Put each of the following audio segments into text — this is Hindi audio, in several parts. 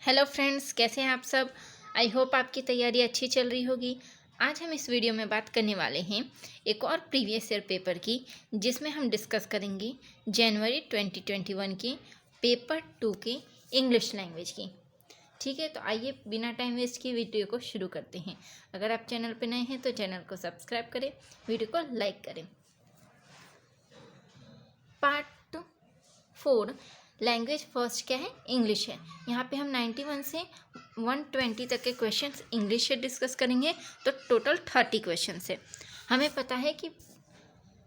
हेलो फ्रेंड्स, कैसे हैं आप सब। आई होप आपकी तैयारी अच्छी चल रही होगी। आज हम इस वीडियो में बात करने वाले हैं एक और प्रीवियस ईयर पेपर की, जिसमें हम डिस्कस करेंगे जनवरी 2021 की पेपर 2 की इंग्लिश लैंग्वेज की। ठीक है, तो आइए बिना टाइम वेस्ट किए वीडियो को शुरू करते हैं। अगर आप चैनल पर नए हैं तो चैनल को सब्सक्राइब करें, वीडियो को लाइक करें। पार्ट 4 लैंग्वेज फर्स्ट क्या है, इंग्लिश है। यहाँ पे हम 91 से 120 तक के क्वेश्चंस इंग्लिश से डिस्कस करेंगे। तो टोटल 30 क्वेश्चंस है। हमें पता है कि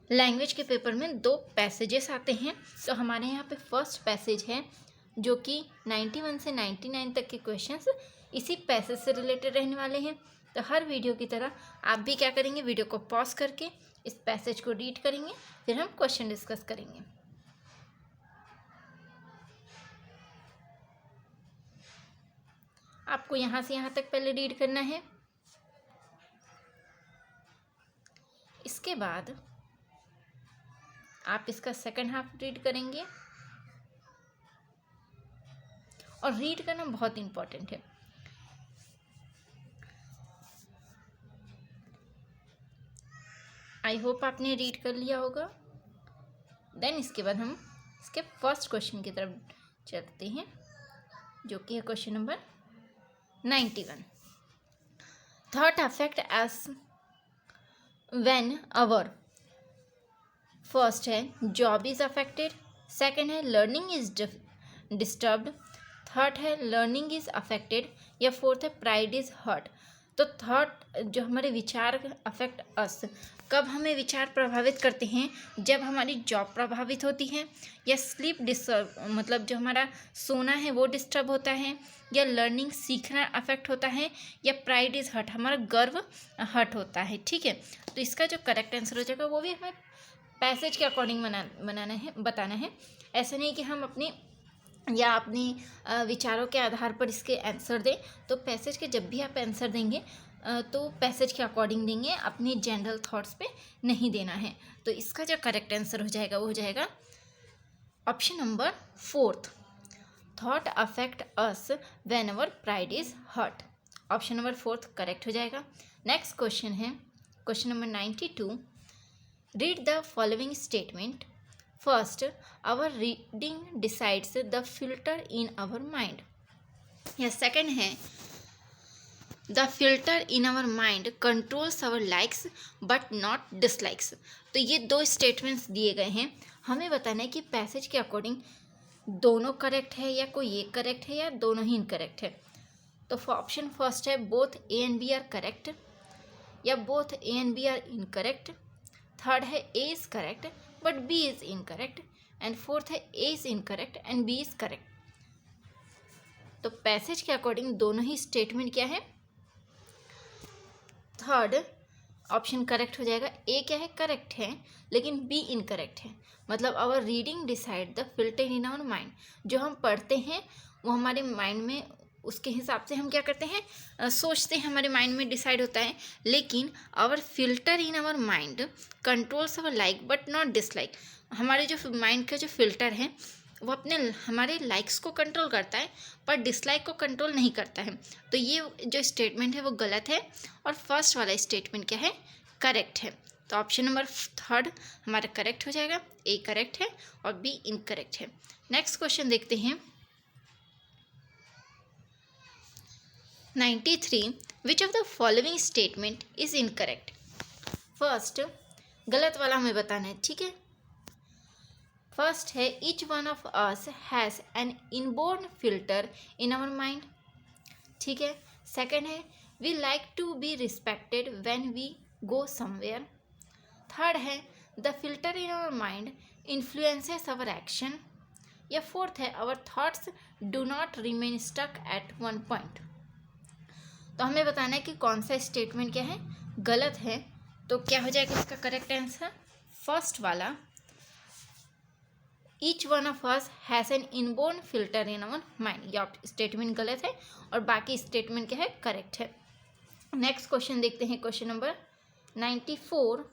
लैंग्वेज के पेपर में 2 पैसेजेस आते हैं। तो हमारे यहाँ पे फर्स्ट पैसेज है जो कि 91 से 99 तक के क्वेश्चंस इसी पैसेज से रिलेटेड रहने वाले हैं। तो हर वीडियो की तरह आप भी क्या करेंगे, वीडियो को पॉज करके इस पैसेज को रीड करेंगे, फिर हम क्वेश्चन डिस्कस करेंगे। आपको यहाँ से यहाँ तक पहले रीड करना है। इसके बाद आप इसका सेकंड हाफ रीड करेंगे। और रीड करना बहुत इम्पोर्टेंट है। आई होप आपने रीड कर लिया होगा। देन इसके बाद हम इसके फर्स्ट क्वेश्चन की तरफ चलते हैं, जो कि है question number 91। Thought affect us whenever. First है जॉब इज अफेक्टेड, सेकंड है लर्निंग इज डिस्टर्ब्ड, थर्ड है लर्निंग इज अफेक्टेड, या फोर्थ है प्राइड इज हर्ट। तो थॉट जो हमारे विचार अफेक्ट अस, कब हमें विचार प्रभावित करते हैं, जब हमारी जॉब प्रभावित होती है, या स्लीप डिस्टर्ब मतलब जो हमारा सोना है वो डिस्टर्ब होता है, या लर्निंग सीखना अफेक्ट होता है, या प्राइड इज हर्ट हमारा गर्व हर्ट होता है। ठीक है, तो इसका जो करेक्ट आंसर हो जाएगा वो भी हमें पैसेज के अकॉर्डिंग बताना है। ऐसा नहीं कि हम अपनी या अपनी विचारों के आधार पर इसके आंसर दें। तो पैसेज के जब भी आप आंसर देंगे तो पैसेज के अकॉर्डिंग देंगे, अपनी जनरल थॉट्स पे नहीं देना है। तो इसका जो करेक्ट आंसर हो जाएगा वो हो जाएगा option number 4, thought affect us whenever pride is hurt. Option number 4 correct हो जाएगा। नेक्स्ट क्वेश्चन है question number 92। Read the following statement. First, our reading decides the filter in our mind. या second है the filter in our mind controls our likes but not dislikes. तो ये 2 स्टेटमेंट्स दिए गए हैं। हमें बताना है कि पैसेज के अकॉर्डिंग दोनों करेक्ट है या कोई एक करेक्ट है या दोनों ही इनकरेक्ट है। तो ऑप्शन फर्स्ट है both A and B are correct, या both A and B are incorrect. Third है A is correct but B is incorrect, and fourth है A is incorrect and B is correct. तो पैसेज के अकॉर्डिंग दोनों ही स्टेटमेंट क्या है, थर्ड ऑप्शन करेक्ट हो जाएगा। ए क्या है, करेक्ट है, लेकिन बी इनकरेक्ट है। मतलब our reading decide the filter in our mind, जो हम पढ़ते हैं वो हमारे माइंड में उसके हिसाब से हम क्या करते हैं, सोचते हैं, हमारे माइंड में डिसाइड होता है। लेकिन our filter in our mind controls our like but not dislike. हमारे जो माइंड का जो फिल्टर है वो अपने हमारे लाइक्स को कंट्रोल करता है पर डिसलाइक को कंट्रोल नहीं करता है। तो ये जो स्टेटमेंट है वो गलत है, और फर्स्ट वाला स्टेटमेंट क्या है, करेक्ट है। तो ऑप्शन नंबर 3 हमारा करेक्ट हो जाएगा। ए करेक्ट है और बी इनकरेक्ट है। नेक्स्ट क्वेश्चन देखते हैं 93। Which of the following statement is incorrect. First गलत वाला हमें बताना है। ठीक है, फर्स्ट है each one of us has an inborn filter in our mind. ठीक है, सेकंड है we like to be respected when we go somewhere. Third है the filter in our mind influences our action, या फोर्थ है our thoughts do not remain stuck at one point. तो हमें बताना है कि कौन सा स्टेटमेंट क्या है, गलत है। तो क्या हो जाएगा इसका करेक्ट आंसर, फर्स्ट वाला each one of us has an inborn filter in our mind. यह स्टेटमेंट गलत है और बाकी स्टेटमेंट क्या है, करेक्ट है। नेक्स्ट क्वेश्चन देखते हैं question number 94।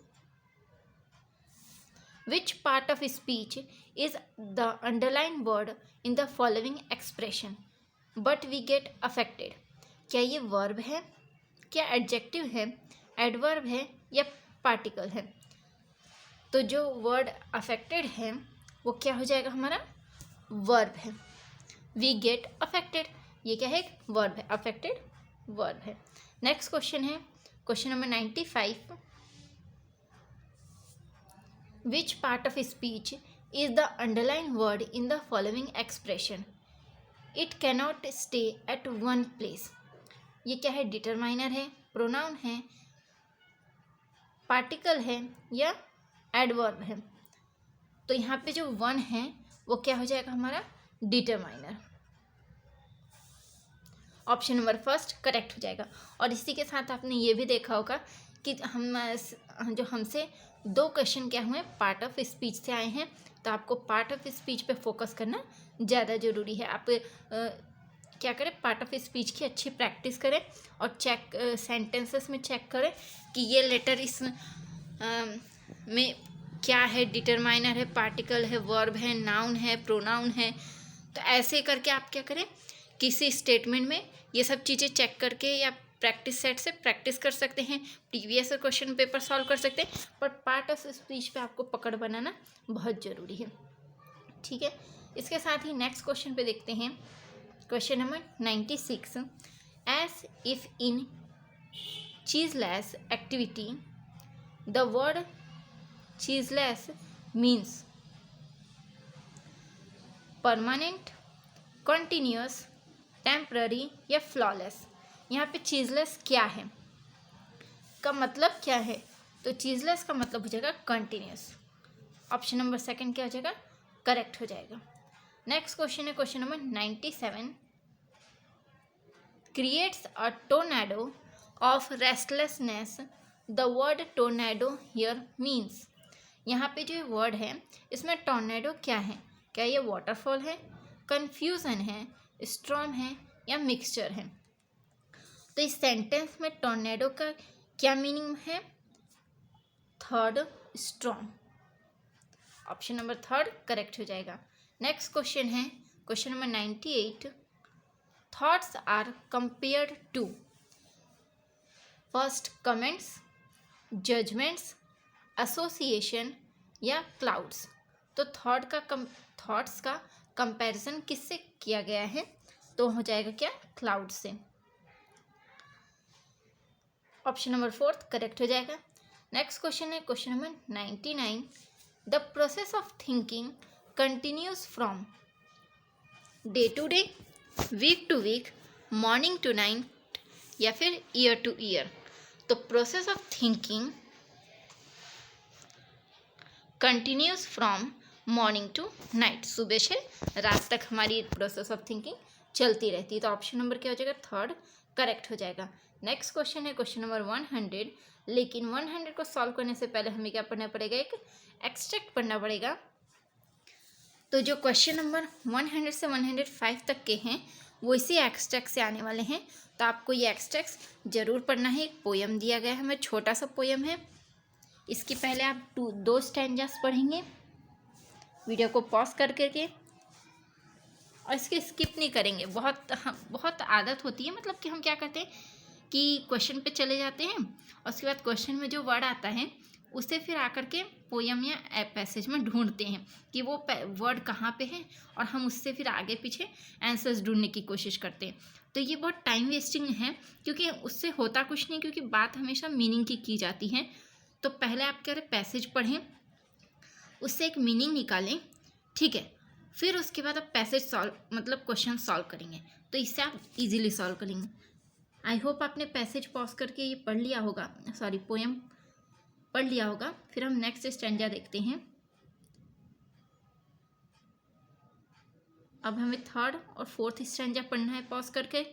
Which part of speech is the underline word in the following expression. But we get affected, क्या ये वर्ब है, क्या एडजेक्टिव है, एडवर्ब है या पार्टिकल है? तो जो वर्ड अफेक्टेड है वो क्या हो जाएगा, हमारा वर्ब है। वी गेट अफेक्टेड, ये क्या है, एक वर्ब है, अफेक्टेड वर्ब है। नेक्स्ट क्वेश्चन है question number 95। Which part of speech is the underline word in the following expression? It cannot stay at one place. ये क्या है, डिटरमाइनर है, प्रोनाउन है, पार्टिकल है या एडवर्ब है? तो यहाँ पे जो वन है वो क्या हो जाएगा, हमारा determiner. Option number first correct हो जाएगा। और इसी के साथ आपने ये भी देखा होगा कि जो हमसे 2 क्वेश्चन क्या हुए, पार्ट ऑफ स्पीच से आए हैं, तो आपको पार्ट ऑफ स्पीच पे फोकस करना ज़्यादा ज़रूरी है। आप क्या करें, पार्ट ऑफ स्पीच की अच्छी प्रैक्टिस करें और सेंटेंसेस में चेक करें कि ये लेटर इस में क्या है, डिटरमाइनर है, पार्टिकल है, वर्ब है, नाउन है, प्रोनाउन है। तो ऐसे करके आप क्या करें, किसी स्टेटमेंट में ये सब चीज़ें चेक करके या प्रैक्टिस सेट से प्रैक्टिस कर सकते हैं, प्रीवियस क्वेश्चन पेपर सॉल्व कर सकते हैं, पर पार्ट ऑफ स्पीच पे आपको पकड़ बनाना बहुत ज़रूरी है। ठीक है, इसके साथ ही नेक्स्ट क्वेश्चन पे देखते हैं question number 96। As if in ceaseless activity the word ceaseless means permanent, continuous, temporary या फ्लॉलेस। यहाँ पे चीजलेस क्या है का मतलब क्या है, तो चीजलेस का मतलब हो जाएगा कंटिन्यूस। ऑप्शन नंबर सेकंड क्या हो जाएगा, करेक्ट हो जाएगा। नेक्स्ट क्वेश्चन है question number 97। Creates a tornado of restlessness the word tornado here means. यहाँ पे जो वर्ड है इसमें टोर्नेडो क्या है, क्या ये वाटरफॉल है, कन्फ्यूज़न है, स्टॉर्म है या मिक्सचर है? तो इस सेंटेंस में टोर्नेडो का क्या मीनिंग है, third, storm. Option number third correct हो जाएगा। नेक्स्ट क्वेश्चन है question number 98। Thoughts are compared to first comments, judgments, association या क्लाउड्स। तो थॉट्स का कंपैरिजन किससे किया गया है, तो हो जाएगा क्या, क्लाउड से। ऑप्शन नंबर फोर्थ करेक्ट हो जाएगा। नेक्स्ट क्वेश्चन है question number 99। The process of thinking continues from day to day, week to week, morning to night या फिर ईयर टू ईयर। तो process of thinking continues from morning to night, सुबह से रात तक हमारी प्रोसेस ऑफ थिंकिंग चलती रहती है। तो ऑप्शन नंबर क्या हो जाएगा, थर्ड करेक्ट हो जाएगा। नेक्स्ट क्वेश्चन है क्वेश्चन नंबर 100। लेकिन 100 को सॉल्व करने से पहले हमें क्या पढ़ना पड़ेगा, एक एक्सट्रैक्ट पढ़ना पड़ेगा। तो जो क्वेश्चन नंबर 100 से 105 तक के हैं वो इसी एक्सट्रैक्ट से आने वाले हैं, तो आपको ये एक्सट्रैक्ट जरूर पढ़ना है। एक पोयम दिया गया है हमें, छोटा सा पोयम है, इसकी पहले आप 2 स्टैंजास पढ़ेंगे वीडियो को पॉज कर करके, और इसके स्किप नहीं करेंगे। बहुत आदत होती है, मतलब कि हम क्या करते हैं कि क्वेश्चन पे चले जाते हैं और उसके बाद क्वेश्चन में जो वर्ड आता है उसे फिर आकर के पोयम या पैसेज में ढूंढते हैं कि वो वर्ड कहाँ पे है, और हम उससे फिर आगे पीछे आंसर्स ढूंढने की कोशिश करते हैं। तो ये बहुत टाइम वेस्टिंग है, क्योंकि उससे होता कुछ नहीं, क्योंकि बात हमेशा मीनिंग की जाती है। तो पहले आप क्या करें, पैसेज पढ़ें, उससे एक मीनिंग निकालें, ठीक है, फिर उसके बाद आप पैसेज क्वेश्चन सॉल्व करेंगे, तो इससे आप इजीली सॉल्व करेंगे। आई होप आपने पैसेज पॉज करके ये पढ़ लिया होगा, सॉरी पोयम पढ़ लिया होगा। फिर हम नेक्स्ट स्टैंजा देखते हैं। अब हमें थर्ड और फोर्थ स्टैंजा पढ़ना है पॉज करके।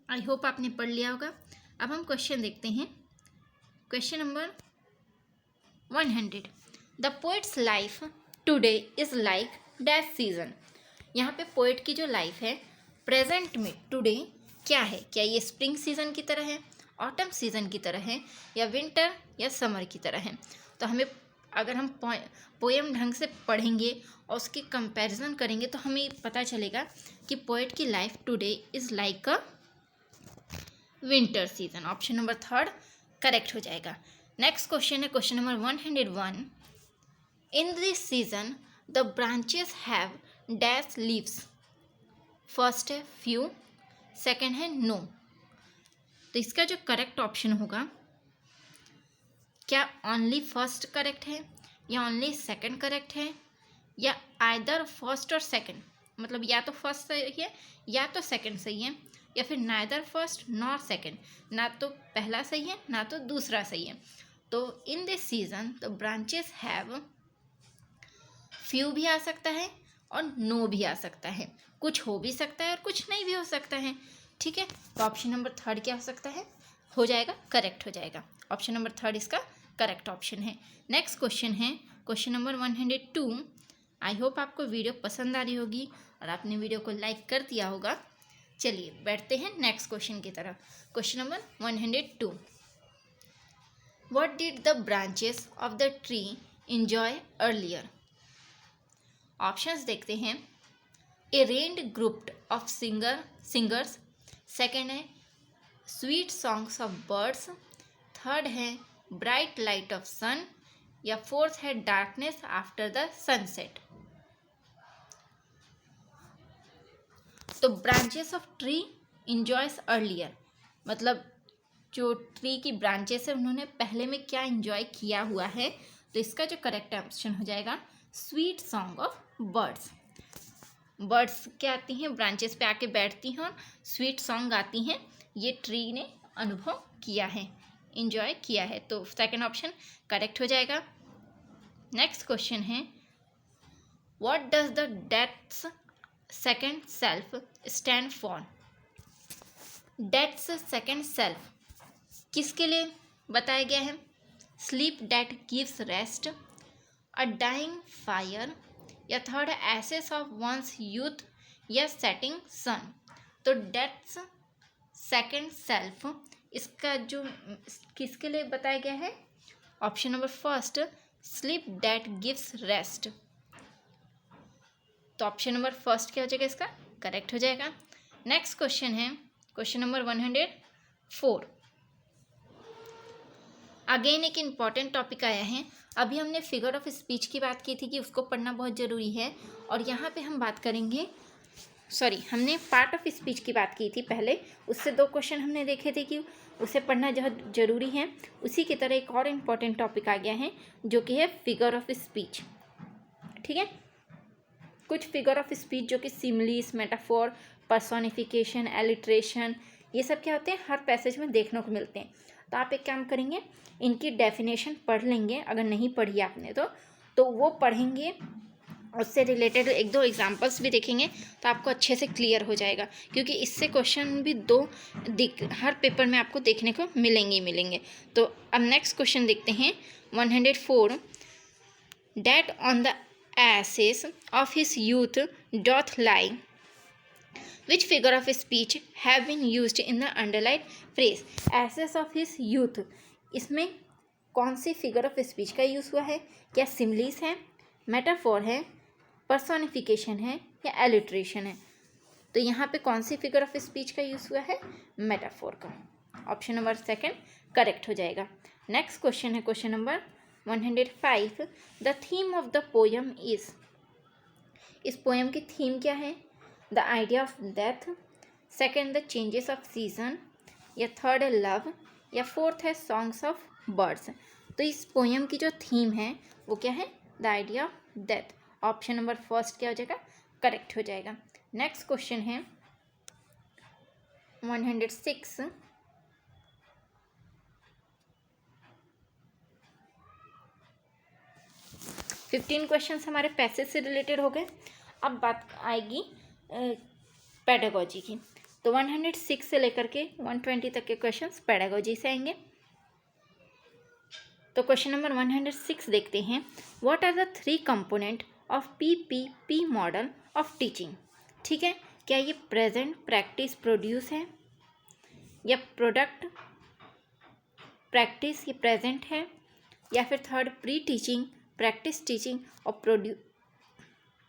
आई होप आपने पढ़ लिया होगा। अब हम क्वेश्चन देखते हैं। Question number 100। The poets life today is like dash season. यहाँ पे पोएट की जो लाइफ है प्रेजेंट में टुडे क्या है, क्या ये स्प्रिंग सीजन की तरह है, ऑटम सीजन की तरह है, या विंटर या समर की तरह है? तो हमें अगर हम पोएम ढंग से पढ़ेंगे और उसके कंपैरिजन करेंगे तो हमें पता चलेगा कि पोएट की life today is like a winter season. Option number 3 correct हो जाएगा। नेक्स्ट क्वेश्चन है question number 101। In this season the branches have dash leaves. First है फ्यू, सेकंड है नो। तो इसका जो करेक्ट ऑप्शन होगा, क्या ओनली फर्स्ट करेक्ट है या ओनली सेकंड करेक्ट है या आइदर फर्स्ट और सेकंड, मतलब या तो फर्स्ट सही है या तो सेकंड सही है, या फिर नाइदर फर्स्ट नॉर सेकंड, ना तो पहला सही है ना तो दूसरा सही है। तो in this season the branches have, few भी आ सकता है और नो भी आ सकता है, कुछ हो भी सकता है और कुछ नहीं भी हो सकता है। ठीक है, तो ऑप्शन नंबर 3 क्या हो सकता है, हो जाएगा, करेक्ट हो जाएगा। ऑप्शन नंबर 3 इसका करेक्ट ऑप्शन है। नेक्स्ट क्वेश्चन है क्वेश्चन नंबर 102। आई होप आपको वीडियो पसंद आ रही होगी और आपने वीडियो को लाइक कर दिया होगा। चलिए बैठते हैं नेक्स्ट क्वेश्चन की तरफ। Question number 102। What did the branches of the tree enjoy earlier. Options देखते हैं। ए रेन्ड ग्रुप ऑफ सिंगर्स, सेकेंड है sweet songs of birds, third है ब्राइट लाइट ऑफ सन, या फोर्थ है डार्कनेस आफ्टर द सनसेट। तो branches of tree enjoys earlier, मतलब जो ट्री की ब्रांचेस है उन्होंने पहले में क्या इंजॉय किया हुआ है। तो इसका जो करेक्ट ऑप्शन हो जाएगा sweet song of birds. Birds क्या आती हैं, ब्रांचेस पे आके बैठती हैं और स्वीट सॉन्ग गाती हैं, ये ट्री ने अनुभव किया है, इंजॉय किया है। तो सेकंड ऑप्शन करेक्ट हो जाएगा। नेक्स्ट क्वेश्चन है what does the death's second self stand for. Death's second self किसके लिए बताया गया है। Sleep that gives rest, a dying fire, या third ashes of one's youth, या सेटिंग सन। तो डेथ्स सेकंड सेल्फ इसका जो किसके लिए बताया गया है, option number first sleep that gives rest. तो ऑप्शन नंबर फर्स्ट क्या हो जाएगा, इसका करेक्ट हो जाएगा। नेक्स्ट क्वेश्चन है क्वेश्चन नंबर 104। अगेन एक इम्पॉर्टेंट टॉपिक आया है। अभी हमने फिगर ऑफ स्पीच की बात की थी कि उसको पढ़ना बहुत ज़रूरी है, और यहाँ पे हम बात करेंगे, हमने पार्ट ऑफ स्पीच की बात की थी पहले, उससे 2 क्वेश्चन हमने देखे थे कि उसे पढ़ना बहुत ज़रूरी है। उसी की तरह एक और इम्पॉर्टेंट टॉपिक आ गया है जो कि है फिगर ऑफ स्पीच। ठीक है, कुछ फिगर ऑफ स्पीच जो कि सिमिलीज, मेटाफोर, पर्सोनिफिकेशन, एलिट्रेशन, ये सब क्या होते हैं, हर पैसेज में देखने को मिलते हैं। तो आप एक काम करेंगे, इनकी डेफिनेशन पढ़ लेंगे, अगर नहीं पढ़ी आपने तो वो पढ़ेंगे, उससे रिलेटेड 1-2 एग्जांपल्स भी देखेंगे तो आपको अच्छे से क्लियर हो जाएगा, क्योंकि इससे क्वेश्चन भी 2 हर पेपर में आपको देखने को मिलेंगे। तो अब नेक्स्ट क्वेश्चन देखते हैं 104। That on the ashes of his youth doth lie, which figure of speech have been used in the underlined phrase। ashes of his youth, इसमें कौन सी फिगर ऑफ स्पीच का यूज़ हुआ है, क्या सिमिलीज है, मेटाफोर है, पर्सोनिफिकेशन है, या एलिट्रेशन है। तो यहाँ पे कौन सी फिगर ऑफ स्पीच का यूज़ हुआ है, मेटाफोर का। ऑप्शन नंबर सेकंड करेक्ट हो जाएगा। नेक्स्ट क्वेश्चन है question number 105। The theme of the poem is, इस पोएम की थीम क्या है। The idea of death, second the changes off season, या थर्ड है लव, या फोर्थ है सॉन्ग्स ऑफ बर्ड्स। तो इस पोएम की जो थीम है वो क्या है, the idea of death. Option number first क्या हो जाएगा, करेक्ट हो जाएगा। नेक्स्ट क्वेश्चन है 106। 15 क्वेश्चंस हमारे पैसेज से रिलेटेड हो गए। अब बात आएगी पेडागोजी की। तो 106 से लेकर के 120 तक के क्वेश्चंस पेडागोजी से आएंगे। तो क्वेश्चन नंबर 106 देखते हैं। What are the 3 component of PPP model of teaching. ठीक है, क्या ये प्रेजेंट, प्रैक्टिस, प्रोड्यूस है, या प्रोडक्ट, प्रैक्टिस, ये प्रेजेंट है, या फिर third pre teaching, practice teaching और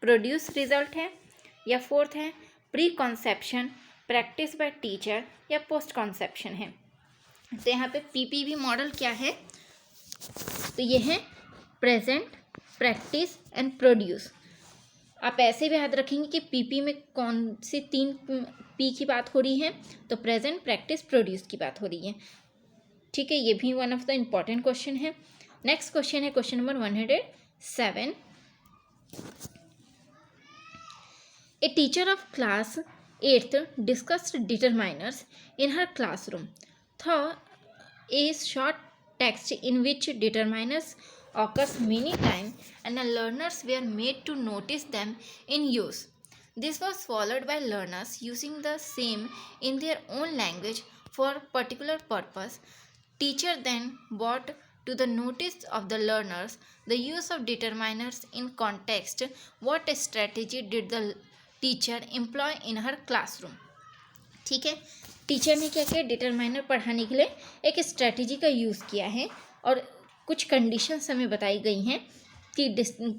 प्रोड्यूस रिजल्ट है, या फोर्थ है pre conception, practice by teacher, या पोस्ट कॉन्सेप्शन है। तो यहाँ पे पीपीवी मॉडल क्या है, तो ये है प्रेजेंट, प्रैक्टिस एंड प्रोड्यूस। आप ऐसे भी याद रखेंगे कि पीपी में कौन सी 3 पी की बात हो रही है, तो प्रेजेंट, प्रैक्टिस, प्रोड्यूस की बात हो रही है। ठीक है, ये भी one of the important question है। नेक्स्ट क्वेश्चन है question number 107। A teacher of class 8th discussed determiners in her classroom through a short text in which determiners occurs many times and the learners were made to notice them in use. This was followed by learners using the same in their own language for particular purpose. Teacher then brought to the notice of the learners the use of determiners in context. What strategy did the teacher employ in her classroom? ठीक है, टीचर ने क्या किया, डिटरमाइनर पढ़ाने के लिए एक स्ट्रेटजी का यूज़ किया है और कुछ कंडीशंस हमें बताई गई हैं कि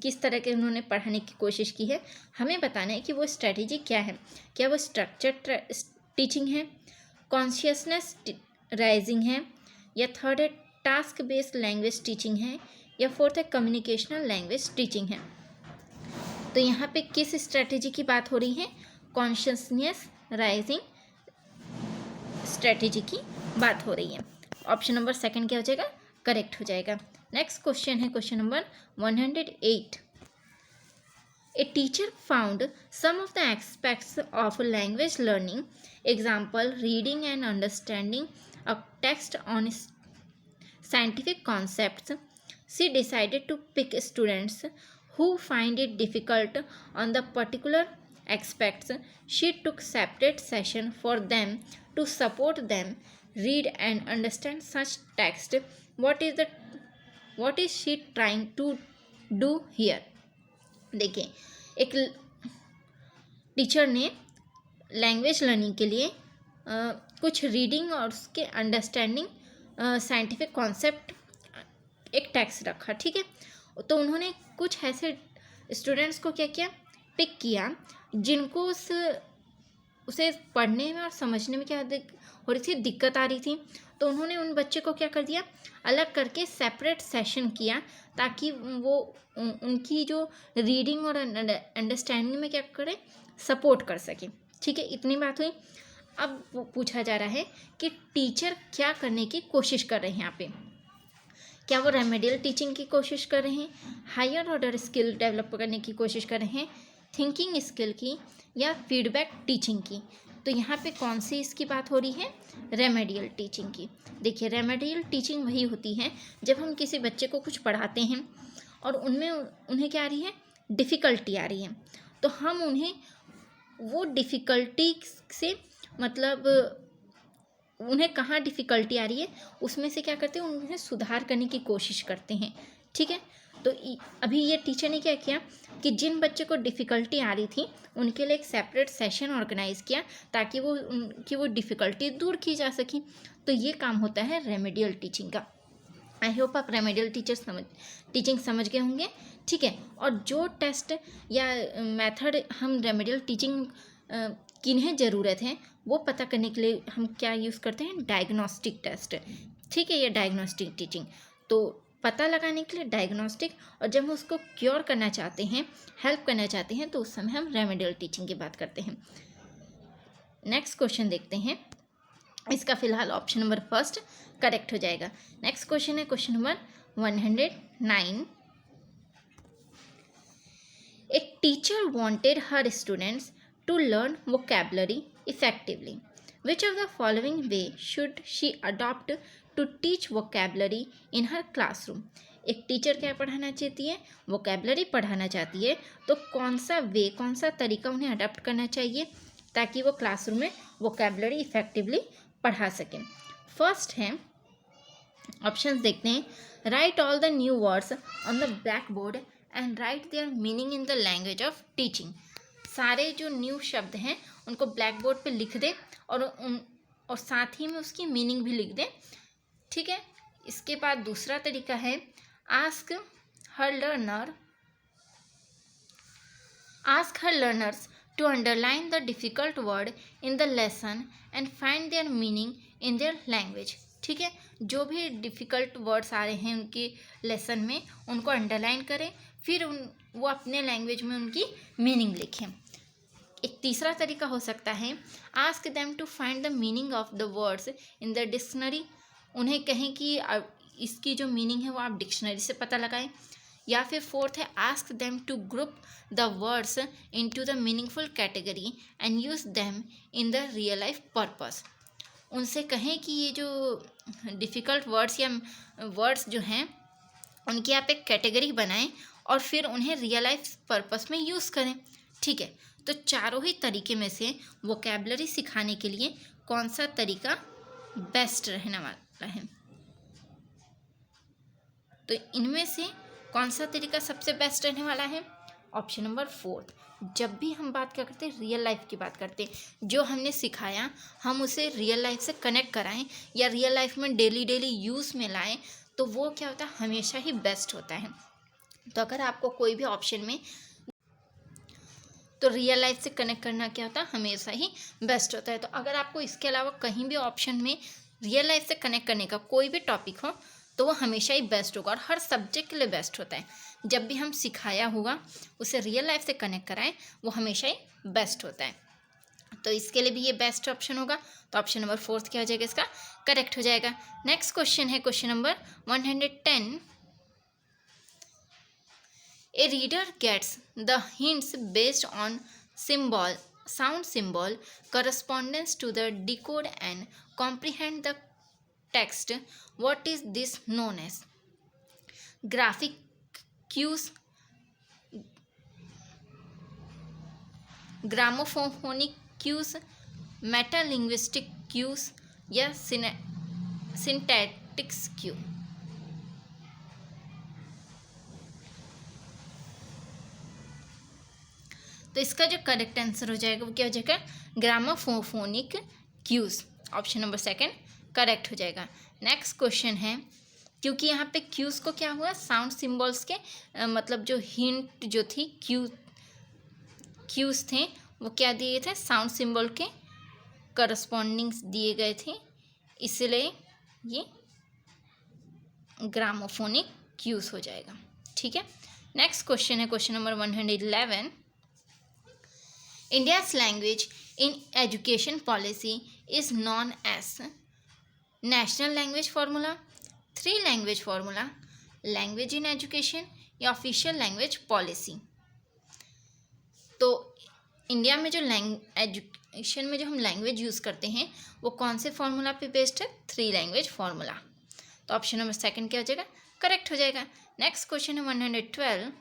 किस तरह के उन्होंने पढ़ाने की कोशिश की है। हमें बताना है कि वो स्ट्रेटजी क्या है, क्या वो स्ट्रक्चर टीचिंग है, कॉन्शियसनेस राइजिंग है, या थर्ड है टास्क बेस्ड लैंग्वेज टीचिंग है, या फोर्थ है कम्युनिकेशनल लैंग्वेज टीचिंग है। तो यहाँ पे किस स्ट्रेटेजी की बात हो रही है, कॉन्शियसनेस राइजिंग स्ट्रेटेजी की बात हो रही है। ऑप्शन नंबर सेकंड क्या हो जाएगा, करेक्ट हो जाएगा। नेक्स्ट क्वेश्चन है question number 108। A teacher found some of the aspects of language learning, example reading and understanding a text on scientific concepts. She decided to pick students who find it difficult on the particular aspects. She took separate session for them to support them read and understand such text. What is she trying to do here? देखिए, एक टीचर ने लैंग्वेज लर्निंग के लिए कुछ रीडिंग और उसके अंडरस्टैंडिंग साइंटिफिक कॉन्सेप्ट एक टेक्स्ट रखा। ठीक है, तो उन्होंने कुछ ऐसे स्टूडेंट्स को क्या किया, पिक किया जिनको उसे पढ़ने में और समझने में क्या हो रही थी, दिक्कत आ रही थी। तो उन्होंने उन बच्चे को क्या कर दिया, अलग करके सेपरेट सेशन किया ताकि वो उनकी जो रीडिंग और अंडरस्टैंडिंग में क्या करे, सपोर्ट कर सके। ठीक है, इतनी बात हुई। अब पूछा जा रहा है कि टीचर क्या करने की कोशिश कर रहे हैं यहाँ पे, क्या वो रेमेडियल टीचिंग की कोशिश कर रहे हैं, हायर ऑर्डर स्किल डेवलप करने की कोशिश कर रहे हैं, थिंकिंग स्किल की, या फीडबैक टीचिंग की। तो यहाँ पे कौन सी इसकी बात हो रही है, रेमेडियल टीचिंग की। देखिए, रेमेडियल टीचिंग वही होती है जब हम किसी बच्चे को कुछ पढ़ाते हैं और उन्हें क्या आ रही है, डिफ़िकल्टी आ रही है, तो हम उन्हें वो डिफ़िकल्टी से मतलब उन्हें कहाँ डिफ़िकल्टी आ रही है उसमें से क्या करते हैं, उन्हें सुधार करने की कोशिश करते हैं। ठीक है, तो अभी ये टीचर ने क्या किया कि जिन बच्चे को डिफ़िकल्टी आ रही थी उनके लिए एक सेपरेट सेशन ऑर्गेनाइज़ किया ताकि वो डिफ़िकल्टी दूर की जा सके। तो ये काम होता है रेमेडियल टीचिंग का। आई होप आप रेमेडियल टीचिंग समझ गए होंगे। ठीक है, और जो टेस्ट या मेथड हम रेमेडियल टीचिंग किन्हें ज़रूरत है वो पता करने के लिए हम क्या यूज़ करते हैं, डायग्नोस्टिक टेस्ट। ठीक है, ये डायग्नोस्टिक टीचिंग, तो पता लगाने के लिए डायग्नोस्टिक, और जब हम उसको क्योर करना चाहते हैं, हेल्प करना चाहते हैं, तो उस समय हम रेमेडियल टीचिंग की बात करते हैं। नेक्स्ट क्वेश्चन देखते हैं, इसका फिलहाल ऑप्शन नंबर फर्स्ट करेक्ट हो जाएगा। नेक्स्ट क्वेश्चन है question number 109। A teacher wanted her students to learn vocabulary effectively. Which of the following way should she adopt to teach vocabulary in her classroom? एक टीचर क्या पढ़ाना चाहती है, वोकेबलरी पढ़ाना चाहती है, तो कौन सा तरीका उन्हें अडॉप्ट करना चाहिए ताकि वो क्लासरूम में वोकेबलरी इफेक्टिवली पढ़ा सकें। फर्स्ट है, ऑप्शंस देखते हैं, right all the new words on the black board and right there meaning in the language of teaching. सारे जो न्यू शब्द हैं उनको ब्लैक बोर्ड पे लिख दें और साथ ही में उसकी मीनिंग भी लिख दें। ठीक है, इसके बाद दूसरा तरीका है, ask her learners to underline the difficult word in the lesson and find their meaning in their language. ठीक है, जो भी डिफ़िकल्ट वर्ड्स आ रहे हैं उनके लेसन में उनको अंडरलाइन करें, फिर वो अपने लैंग्वेज में उनकी मीनिंग लिखें. एक तीसरा तरीका हो सकता है ask them to find the meaning of the words in the dictionary. उन्हें कहें कि इसकी जो मीनिंग है वो आप डिक्शनरी से पता लगाएं. या फिर फोर्थ है ask them to group the words into the meaningful category and use them in the real life purpose. उनसे कहें कि ये जो डिफ़िकल्ट वर्ड्स या वर्ड्स जो हैं उनकी आप एक कैटेगरी बनाएं और फिर उन्हें रियल लाइफ पर्पस में यूज़ करें. ठीक है, तो चारों ही तरीके में से वोकैबुलरी सिखाने के लिए कौन सा तरीका बेस्ट रहने वाला है? तो इनमें से कौन सा तरीका सबसे बेस्ट रहने वाला है? Option number 4. जब भी हम बात क्या करते हैं, रियल लाइफ की बात करते हैं, जो हमने सिखाया हम उसे रियल लाइफ से कनेक्ट कराएं या रियल लाइफ में डेली यूज़ में लाएं, तो वो क्या होता है, हमेशा ही बेस्ट होता है. तो अगर आपको कोई भी ऑप्शन में, तो रियल लाइफ से कनेक्ट करना क्या होता है, हमेशा ही बेस्ट होता है. तो अगर आपको इसके अलावा कहीं भी ऑप्शन में रियल लाइफ से कनेक्ट करने का कोई भी टॉपिक हो तो वो हमेशा ही बेस्ट होगा और हर सब्जेक्ट के लिए बेस्ट होता है. जब भी हम सिखाया हुआ उसे रियल लाइफ से कनेक्ट कराएं वो हमेशा ही बेस्ट होता है. तो इसके लिए भी ये बेस्ट ऑप्शन होगा. तो ऑप्शन नंबर 4 क्या हो जाएगा, इसका करेक्ट हो जाएगा. नेक्स्ट क्वेश्चन है question number 110. A reader gets the hints based on sound symbol correspondence to the decode and comprehend the text. What is this known as? Graphic cues, gramophonic cues, metalinguistic cues या syntactics cue. तो इसका जो करेक्ट आंसर हो जाएगा वो क्या हो जाएगा, ग्रामोफोनिक क्यूज. ऑप्शन नंबर 2 करेक्ट हो जाएगा. नेक्स्ट क्वेश्चन है, क्योंकि यहाँ पे क्यूज को क्या हुआ, साउंड सिंबल्स के मतलब जो हिंट जो थी क्यूज थे वो क्या दिए थे, साउंड सिंबल के करस्पॉन्डिंग्स दिए गए थे, इसलिए ये ग्रामोफोनिक क्यूज हो जाएगा. ठीक है, नेक्स्ट क्वेश्चन है question number 111. India's language in education policy is known as National Language Formula, 3 Language Formula, Language in Education या Official Language Policy. तो इंडिया में जो एजुकेशन में जो हम लैंग्वेज यूज़ करते हैं वो कौन से फॉर्मूला पे बेस्ड है, 3 लैंग्वेज फार्मूला. तो ऑप्शन नंबर 2 क्या हो जाएगा, करेक्ट हो जाएगा. नेक्स्ट क्वेश्चन है 112.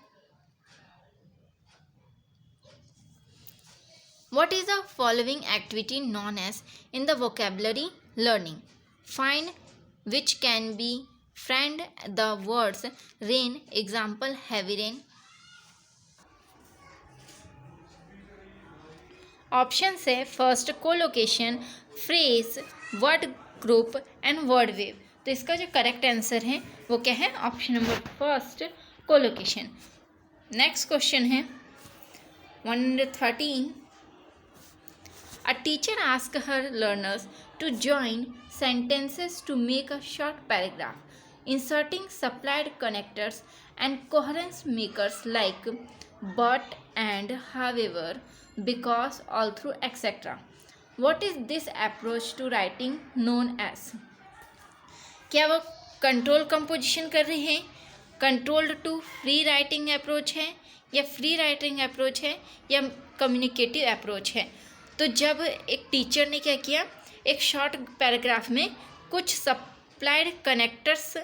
What is the following activity known as in the vocabulary learning? Find which can be friend the words rain, example heavy rain. Option है first collocation, phrase, word group and word wave. तो इसका जो करेक्ट आंसर है वो क्या है, option number first collocation. Next question है 113. A teacher asked her learners to join sentences to make a short paragraph, inserting supplied connectors and coherence makers like but, and, however, because, although, etc. What is this approach to writing known as? क्या वो कंट्रोल कंपोजिशन कर रही है, controlled to free writing approach है, या फ्री राइटिंग अप्रोच है, या कम्युनिकेटिव अप्रोच है? तो जब एक टीचर ने क्या किया, एक शॉर्ट पैराग्राफ में कुछ सप्लाइड कनेक्टर्स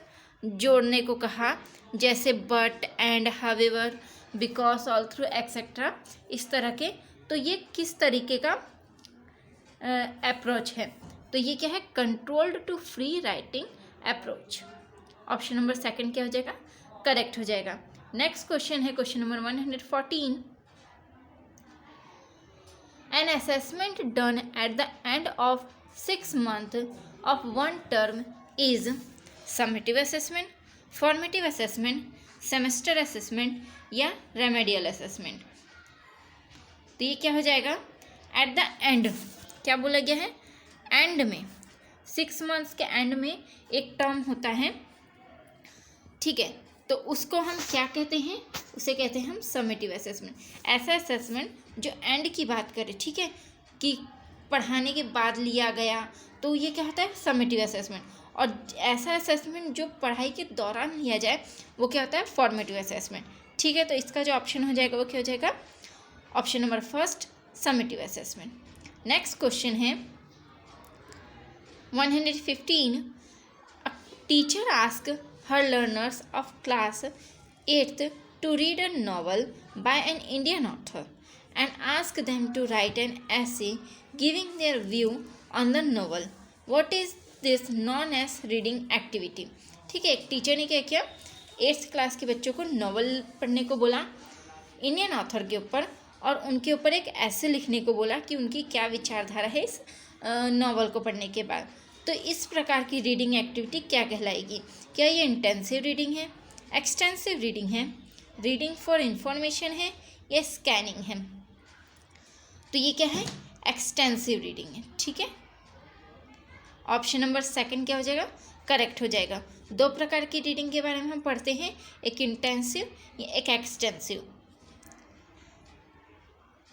जोड़ने को कहा, जैसे but, and, however, because, all through, etcetera, इस तरह के. तो ये किस तरीके का अप्रोच है? तो ये क्या है, controlled to free writing approach. Option number 2 क्या हो जाएगा, करेक्ट हो जाएगा. नेक्स्ट क्वेश्चन है question number 114. An assessment done at the end of 6 months of one term is summative assessment, formative assessment, semester assessment या रेमेडियल असेसमेंट। तो ये क्या हो जाएगा, एट द एंड, क्या बोला गया है, एंड में, 6 मंथ्स के एंड में एक टर्म होता है, ठीक है, तो उसको हम क्या कहते हैं, उसे कहते हैं हम समेटिव असेसमेंट। ऐसा असेसमेंट जो एंड की बात करे, ठीक है, कि पढ़ाने के बाद लिया गया, तो ये क्या होता है, समेटिव असेसमेंट। और ऐसा असेसमेंट जो पढ़ाई के दौरान लिया जाए वो क्या होता है, फॉर्मेटिव असेसमेंट, ठीक है। तो इसका जो ऑप्शन हो जाएगा वो क्या हो जाएगा, option number first, summative assessment. Next question है 115। A teacher ask her learners of class 8th to read a novel by an Indian author and ask them to write an essay giving their view on the novel. What is this known as reading activity? ठीक है, एक टीचर ने क्या किया, 8th क्लास के बच्चों को नॉवल पढ़ने को बोला इंडियन ऑथर के ऊपर, और उनके ऊपर एक ऐसे लिखने को बोला कि उनकी क्या विचारधारा है इस नॉवल को पढ़ने के बाद। तो इस प्रकार की रीडिंग एक्टिविटी क्या कहलाएगी, क्या ये इंटेंसिव रीडिंग है, एक्सटेंसिव रीडिंग है, रीडिंग फॉर इंफॉर्मेशन है, या स्कैनिंग है। तो ये क्या है, एक्सटेंसिव रीडिंग है, ठीक है। ऑप्शन नंबर सेकंड क्या हो जाएगा, करेक्ट हो जाएगा। 2 प्रकार की रीडिंग के बारे में हम पढ़ते हैं, एक इंटेंसिव या एक extensive.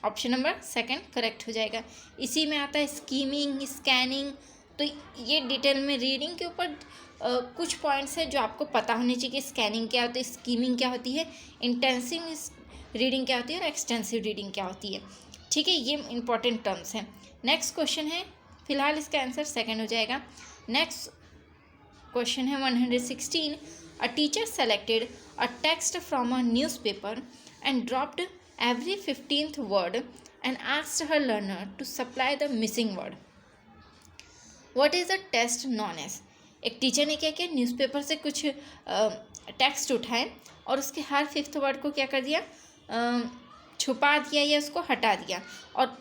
Option number second correct हो जाएगा। इसी में आता है स्कीमिंग, स्कैनिंग। तो ये डिटेल में रीडिंग के ऊपर कुछ पॉइंट्स है जो आपको पता होने चाहिए कि स्कैनिंग क्या होती है, स्कीमिंग क्या होती है, इंटेंसिव रीडिंग क्या होती है और एक्सटेंसिव रीडिंग क्या होती है, ठीक है। ये इंपॉर्टेंट टर्म्स हैं। नेक्स्ट क्वेश्चन है, फिलहाल इसका आंसर सेकंड हो जाएगा। नेक्स्ट क्वेश्चन है 116। A teacher selected a text from a newspaper and dropped every 15th word and asked her learner to supply the missing word. What is the test known as? एक टीचर ने क्या किया, न्यूज़पेपर से कुछ टेक्स्ट उठाए और उसके हर 5th वर्ड को क्या कर दिया, छुपा दिया या उसको हटा दिया, और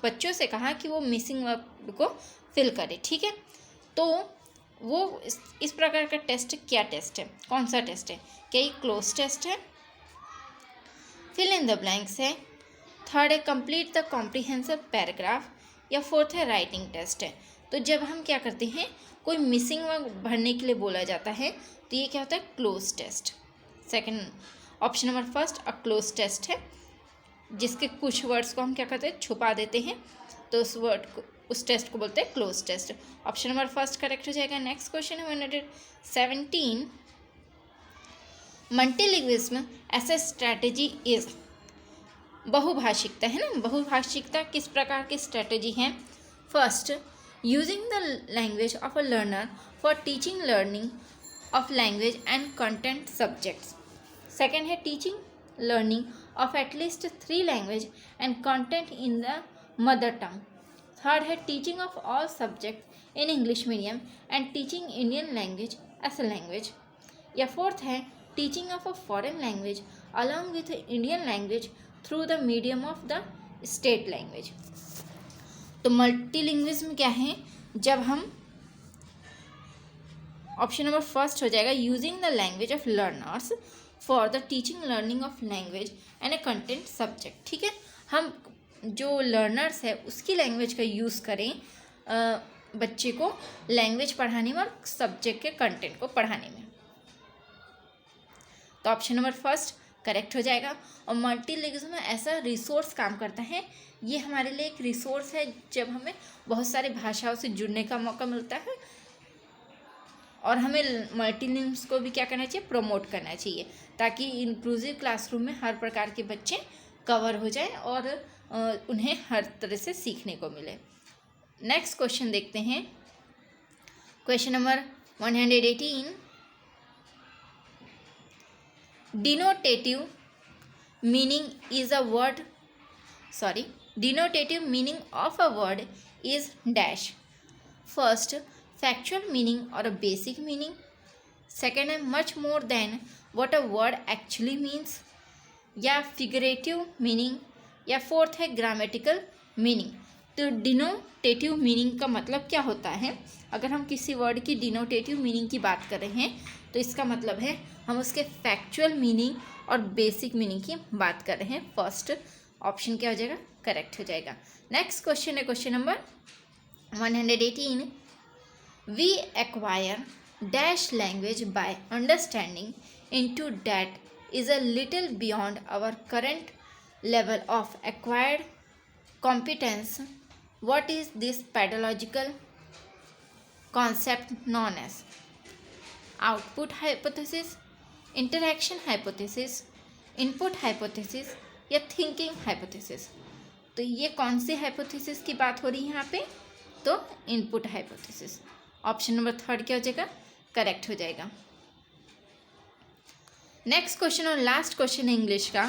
बच्चों से कहा कि वो मिसिंग वर्ड को फिल करे, ठीक है। तो वो इस प्रकार का टेस्ट क्या टेस्ट है, कौन सा टेस्ट है, क्या ये क्लोज टेस्ट है, फिल इन द ब्लैंक्स है, थर्ड है कंप्लीट द कॉम्प्रिहेंसिव पैराग्राफ, या फोर्थ है राइटिंग टेस्ट है। तो जब हम क्या करते हैं, कोई मिसिंग वर्ड भरने के लिए बोला जाता है, तो ये क्या होता है, cloze test. Second option number first a cloze test है, जिसके कुछ वर्ड्स को हम क्या करते हैं, छुपा देते हैं, तो उस वर्ड को, उस टेस्ट को बोलते हैं cloze test. Option number first correct हो जाएगा। नेक्स्ट क्वेश्चन है 117। Multilingualism as a strategy is, बहुभाषिकता है ना, बहुभाषिकता किस प्रकार की स्ट्रैटेजी है। First, using the language of a learner for teaching learning of language and content subjects. Second है teaching learning of at least 3 language and content in the mother tongue. Third है teaching of all subject in English medium and teaching Indian language as a language. या फोर्थ है teaching of a foreign language along with Indian language through the medium of the state language। तो मल्टीलिंग्विज्म क्या है, जब हम, ऑप्शन नंबर फर्स्ट हो जाएगा, using the language of learners for the teaching learning of language and a content subject, ठीक है। हम जो लर्नर्स है उसकी लैंग्वेज का यूज़ करें बच्चे को लैंग्वेज पढ़ाने में और सब्जेक्ट के कंटेंट को पढ़ाने में। तो ऑप्शन नंबर फर्स्ट करेक्ट हो जाएगा। और मल्टीलिंग्विज्म ऐसा रिसोर्स काम करता है, ये हमारे लिए एक रिसोर्स है जब हमें बहुत सारे भाषाओं से जुड़ने का मौका मिलता है, और हमें मल्टीलिंग्विज्म को भी क्या करना चाहिए, प्रमोट करना चाहिए, ताकि इंक्लूसिव क्लासरूम में हर प्रकार के बच्चे कवर हो जाएं और उन्हें हर तरह से सीखने को मिले। नेक्स्ट क्वेश्चन देखते हैं, question number 118। Denotative meaning of a word is dash. First, factual meaning or a basic meaning. Second, much more than what a word actually means, या figurative meaning, या फोर्थ है grammatical meaning। तो denotative meaning का मतलब क्या होता है, अगर हम किसी वर्ड की denotative meaning की बात कर रहे हैं तो इसका मतलब है हम उसके फैक्चुअल मीनिंग और बेसिक मीनिंग की बात कर रहे हैं। फर्स्ट ऑप्शन क्या हो जाएगा, करेक्ट हो जाएगा। नेक्स्ट क्वेश्चन है question number 118। We acquire dash language by understanding into that is a little beyond our current level of acquired competence. What is this pedagogical concept known as? Output hypothesis, interaction hypothesis, input hypothesis या thinking hypothesis? तो ये कौन से hypothesis की बात हो रही है यहाँ पे, तो input hypothesis। ऑप्शन नंबर 3 क्या हो जाएगा, करेक्ट हो जाएगा। नेक्स्ट क्वेश्चन और लास्ट क्वेश्चन है इंग्लिश का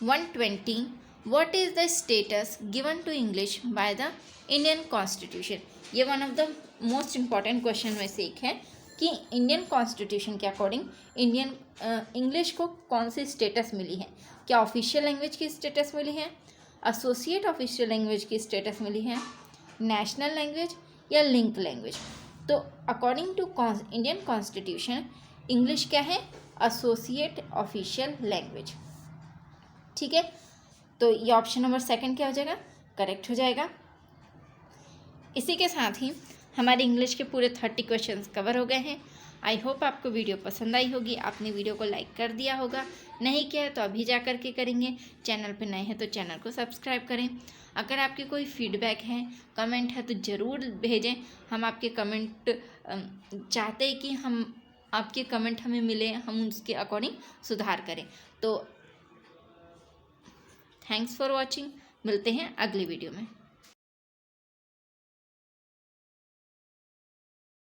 120। What is the status given to English by the Indian constitution? ये one of the most important question में से एक है कि इंडियन कॉन्स्टिट्यूशन के अकॉर्डिंग इंग्लिश को कौन सी स्टेटस मिली है। क्या ऑफिशियल लैंग्वेज की स्टेटस मिली है, एसोसिएट ऑफिशियल लैंग्वेज की स्टेटस मिली है, नेशनल लैंग्वेज या लिंक लैंग्वेज? तो according to Indian constitution English क्या है, एसोसिएट ऑफिशियल लैंग्वेज। ठीक है, तो ये ऑप्शन नंबर 2 क्या हो जाएगा, करेक्ट हो जाएगा। इसी के साथ ही हमारे इंग्लिश के पूरे 30 क्वेश्चंस कवर हो गए हैं। आई होप आपको वीडियो पसंद आई होगी। आपने वीडियो को लाइक कर दिया होगा, नहीं किया है तो अभी जा कर के करेंगे। चैनल पे नए हैं तो चैनल को सब्सक्राइब करें। अगर आपके कोई फीडबैक है, कमेंट है तो ज़रूर भेजें। हम आपके कमेंट चाहते हैं कि हम आपके कमेंट हमें मिले, हम उसके अकॉर्डिंग सुधार करें। तो थैंक्स फॉर वॉचिंग, मिलते हैं अगली वीडियो में।